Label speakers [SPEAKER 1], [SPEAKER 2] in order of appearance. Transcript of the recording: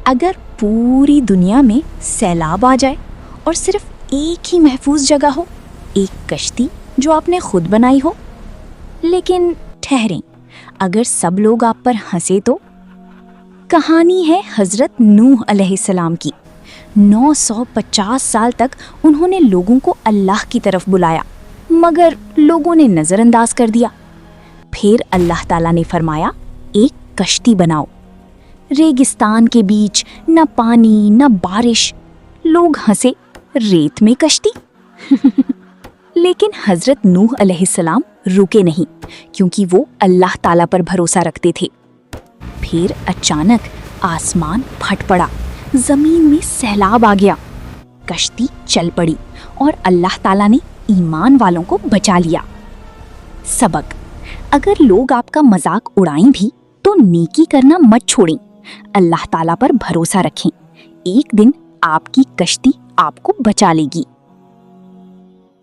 [SPEAKER 1] अगर पूरी दुनिया में सैलाब आ जाए और सिर्फ एक ही महफूज जगह हो, एक कश्ती जो आपने खुद बनाई हो। लेकिन ठहरें, अगर सब लोग आप पर हंसे तो? कहानी है हजरत नूह अलैहिस्सलाम की। 950 साल तक उन्होंने लोगों को अल्लाह की तरफ बुलाया, मगर लोगों ने नजरअंदाज कर दिया। फिर अल्लाह ताला ने फरमाया, एक कश्ती बनाओ। रेगिस्तान के बीच न पानी न बारिश, लोग हंसे, रेत में कश्ती। लेकिन हजरत नूह अलैहिस्सलाम रुके नहीं, क्योंकि वो अल्लाह ताला पर भरोसा रखते थे। फिर अचानक आसमान फट पड़ा, जमीन में सैलाब आ गया, कश्ती चल पड़ी और अल्लाह ताला ने ईमान वालों को बचा लिया। सबक: अगर लोग आपका मजाक उड़ाएं भी तो नेकी करना मत छोड़ें, अल्लाह ताला पर भरोसा रखें। एक दिन आपकी कश्ती आपको बचा लेगी।